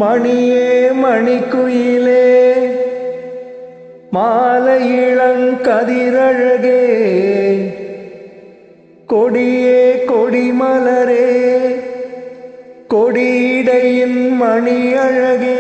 மணியே மணிக்குயிலே மாலை இளங்கதிரழகே கொடியே கொடிமலரே கொடியிடையின் மணி அழகே.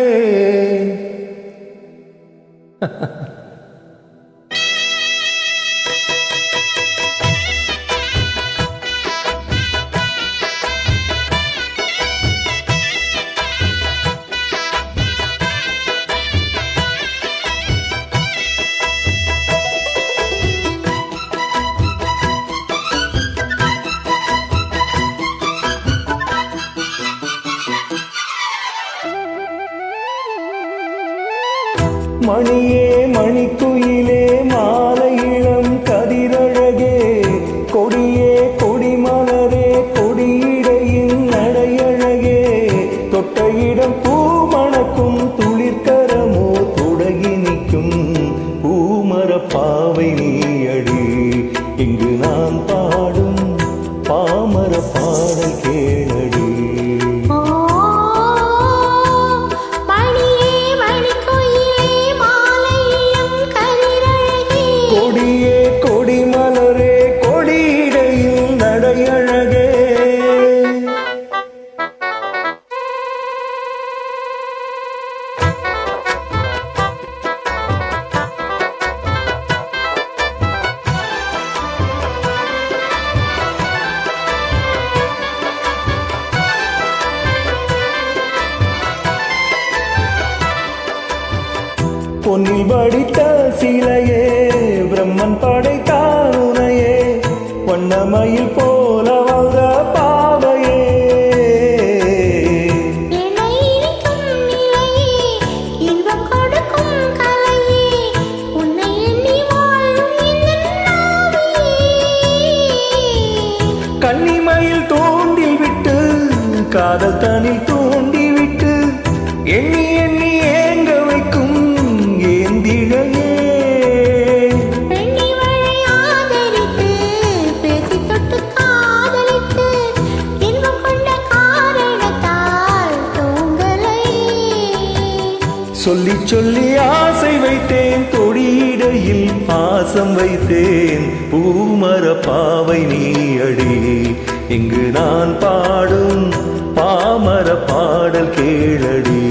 மணியே மணிக்குயிலே மாலை இளம் கதிரழகே கொடியே கொடிமலரே கொடியிடையின் நடையழகே தொட்ட இடம் பூமணக்கும் துளிர்கரமோ தொடகி நிற்கும் பூமர பாவை நீயடி. இங்கு நான் பாடும் பாமர பாடல் கேளடி. கொடியே கொடிமலரே கொடியிடையில் நடையழகே. பொன்னில் வடித்த சிலையே பிரம்மன் படைத்தான் உனையே வண்ணமயில் போல வந்த பாவையே. கன்னிமயில் தூண்டி விட்டு காதல் தனில் தூண்டி விட்டு எண்ணி எண்ணி ஏங்க வைக்கும் ஏந்திழையே. சொல்லி சொல்லி ஆசை வைத்தேன் தொடியிடையில் பாசம் வைத்தேன் பூமர பாவை நீயடி. இங்கு நான் பாடும் பாமர பாடல் கேளடி.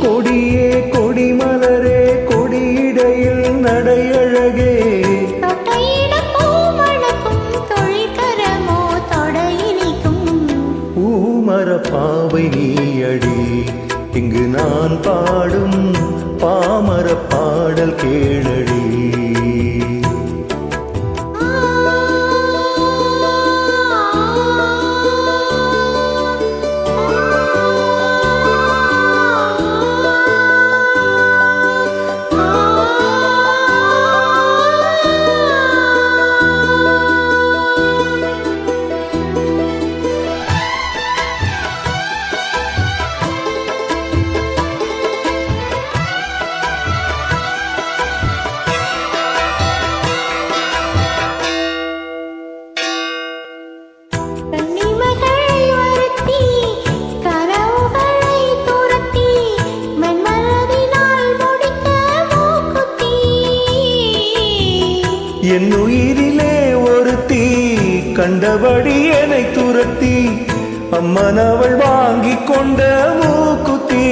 கொடியே கொடிமலரே கொடியிடையில் நடையழகே. பூமர பாவை நீயடி. இங்கு நான் பாடும் பாமர பாடல் கேளடி. என் உயிரிலே ஒருத்தி கண்டபடி என்னை துரத்தி அம்மன் அவள் வாங்கி கொண்ட மூக்குத்தி.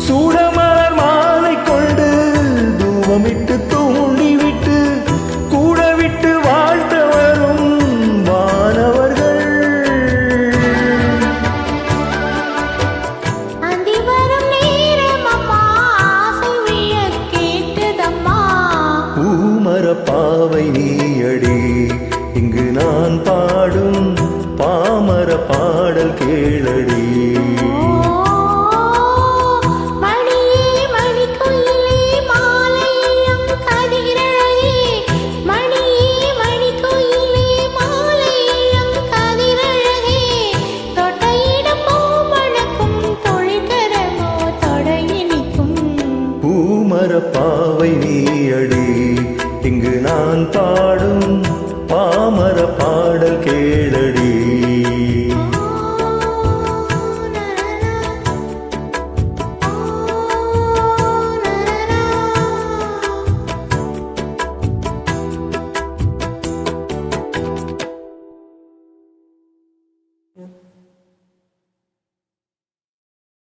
சூடமலர் மாலை கொண்டு தூவமிட்டு தூண்டி விட்டு கூட விட்டு வாழ்த்த வரும் வானவர்கள். பூமர பாவை நீயடி. இங்கு நான் பாடும் பாமர பாடல் கேளடி. மணியே மணிக்குயிலே மாலை இளம் கதிரழகே பாவை நீயடி